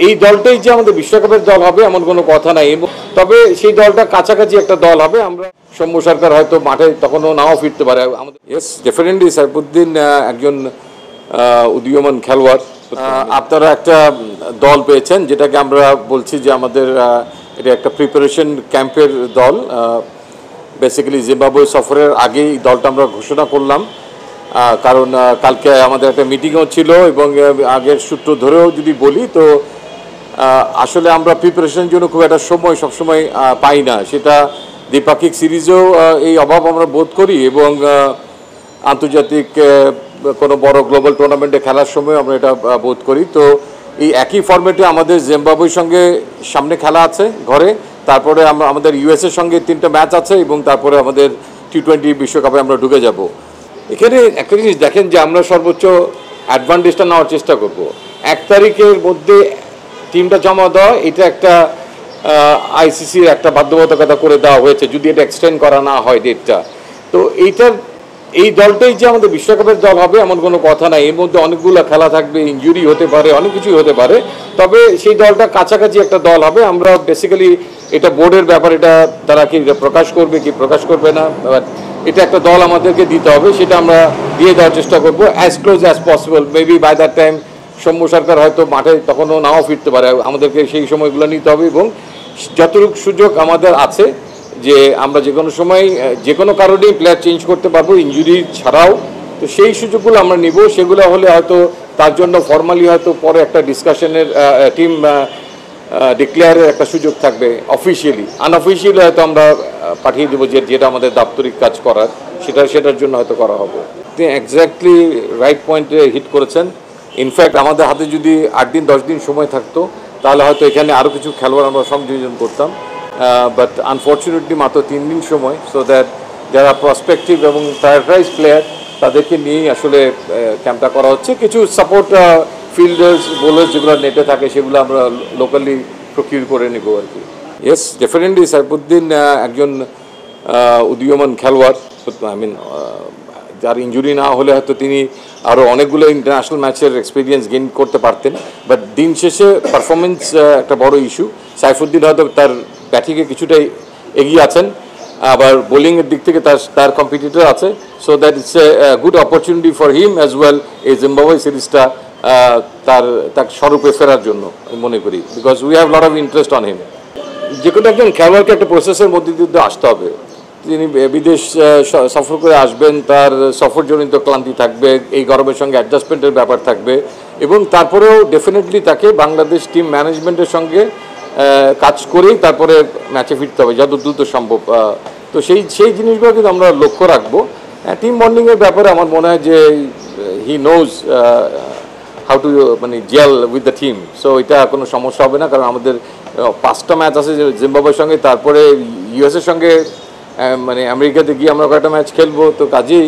এই দলটাই যে আমাদের বিশ্বকাপের দল হবে এমন কোনো কথা নাই, তবে সেই দলটা কাছাকাছি একটা দল হবে। আমরা সৌম্য সরকার হয়তো মাঠে তখনও নাও ফিরতে পারে আমাদের। ইয়েস, ডেফিনেটলি সাইফুদ্দিন একজন উদীয়মান খেলোয়াড়। আপনারা একটা দল পেয়েছেন যেটাকে আমরা বলছি যে আমাদের এটা একটা প্রিপারেশন ক্যাম্পের দল। বেসিক্যালি জিম্বাবুয়ে সফরের আগেই দলটা আমরা ঘোষণা করলাম, কারণ কালকে আমাদের একটা মিটিংও ছিল এবং আগের সূত্র ধরেও যদি বলি তো আসলে আমরা প্রিপারেশনের জন্য খুব একটা সময় সবসময় পাই না। সেটা দ্বিপাক্ষিক সিরিজেও এই অভাব আমরা বোধ করি এবং আন্তর্জাতিক কোনো বড় গ্লোবাল টুর্নামেন্টে খেলার সময় আমরা এটা বোধ করি। তো এই একই ফরম্যাটে আমাদের জিম্বাবুয়ের সঙ্গে সামনে খেলা আছে ঘরে, তারপরে আমাদের ইউএসের সঙ্গে 3টা ম্যাচ আছে এবং তারপরে আমাদের টি-20 বিশ্বকাপে আমরা ঢুকে যাব। এখানে একটা জিনিস দেখেন যে আমরা সর্বোচ্চ অ্যাডভান্টেজটা নেওয়ার চেষ্টা করব। 1 তারিখের মধ্যে টিমটা জমা দেওয়া, এটা একটা আইসিসির একটা বাধ্যবাধকতা করে দেওয়া হয়েছে যদি এটা এক্সটেন্ড করা না হয় ডেটটা। তো এই দলটাই যে আমাদের বিশ্বকাপের দল হবে এমন কোনো কথা নাই। এর মধ্যে অনেকগুলো খেলা থাকবে, ইনজুরি হতে পারে, অনেক কিছুই হতে পারে, তবে সেই দলটা কাছাকাছি একটা দল হবে। আমরা বেসিক্যালি এটা বোর্ডের ব্যাপার, এটা তারা কি প্রকাশ করবে কি প্রকাশ করবে না, এটা একটা দল আমাদেরকে দিতে হবে, সেটা আমরা দিয়ে দেওয়ার চেষ্টা করবো as close as possible. Maybe by that time Soumya Sarkar হয়তো মাঠে তখনও নাও ফিরতে পারে, আমাদেরকে সেই সময়গুলো নিতে হবে এবং যতটুকু সুযোগ আমাদের আছে যে আমরা যে কোনো সময় যে কোনো কারণেই প্লেয়ার চেঞ্জ করতে পারবো ইনজুরি ছাড়াও। তো সেই সুযোগগুলো আমরা নিব, সেগুলো হলে হয়তো তার জন্য ফর্মালি হয়তো পরে একটা ডিসকাশনের টিম ডিক্লেয়ারের একটা সুযোগ থাকবে। অফিসিয়ালি আনঅফিসিয়ালি হয়তো আমরা পাঠিয়ে দেবো যেটা আমাদের দাপ্তরিক কাজ করার সেটার জন্য হয়তো করা হবে। তিনি এক্স্যাক্টলি রাইট পয়েন্টে হিট করেছেন। ইনফ্যাক্ট আমাদের হাতে যদি 8 দিন 10 দিন সময় থাকতো তাহলে হয়তো এখানে আরও কিছু খেলোয়াড় আমরা সংযোজন করতাম, বাট আনফর্চুনেটলি মাত্র 3 দিন সময়। সো দ্যাট যারা প্রসপেক্টিভ এবং প্রায়োরিটাইজ প্লেয়ার তাদেরকে নিয়েই আসলে ক্যাম্পটা করা হচ্ছে। কিছু সাপোর্ট ফিল্ডার্স বোলার্স যেগুলো নেটে থাকে সেগুলো আমরা লোকালি প্রকিউর করে নেব আর কি। ইয়েস, ডেফিনেটলি সাইফুদ্দিন একজন উদীয়মান খেলোয়াড়। আই মিন যার ইনজুরি না হলে হয়তো তিনি আরও অনেকগুলো ইন্টারন্যাশনাল ম্যাচের এক্সপিরিয়েন্স গেইন করতে পারতেন, বাট দিন শেষে পারফরমেন্স একটা বড় ইস্যু। সাইফুদ্দিন হয়তো তার ব্যাটিংয়ে কিছুটাই এগিয়ে আছেন, আবার বোলিংয়ের দিক থেকে তার কম্পিটিটর আছে। So that it's a good opportunity for him as well এই জিম্বাবুয়ে সিরিজটা তার স্বরূপে ফেরার জন্য আমি মনে করি, because we have lot of interest on him. যে কোনো একজন খেলোয়াড়কে একটা প্রসেসের মধ্যে দিয়ে আসতে হবে। তিনি বিদেশ সফর করে আসবেন, তার সফরজনিত ক্লান্তি থাকবে, এই গরমের সঙ্গে অ্যাডজাস্টমেন্টের ব্যাপার থাকবে এবং তারপরেও ডেফিনেটলি তাকে বাংলাদেশ টিম ম্যানেজমেন্টের সঙ্গে কাজ করেই তারপরে ম্যাচে ফিরতে হবে যত দ্রুত সম্ভব। তো সেই জিনিসগুলো কিন্তু আমরা লক্ষ্য রাখবো। টিম বন্ডিংয়ের ব্যাপারে আমার মনে হয় যে he knows how to gel with the team. So এটা কোনো সমস্যা হবে না, কারণ আমাদের 5টা ম্যাচ আছে জিম্বাবুয়ের সঙ্গে, তারপরে ইউএসের সঙ্গে আমেরিকাতে গিয়ে আমরা কয়েকটা ম্যাচ খেলবো। তো কাজেই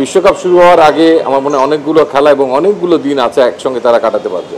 বিশ্বকাপ শুরু হওয়ার আগে আমার মনে হয় অনেকগুলো খেলা এবং অনেকগুলো দিন আছে একসঙ্গে তারা কাটাতে পারবে।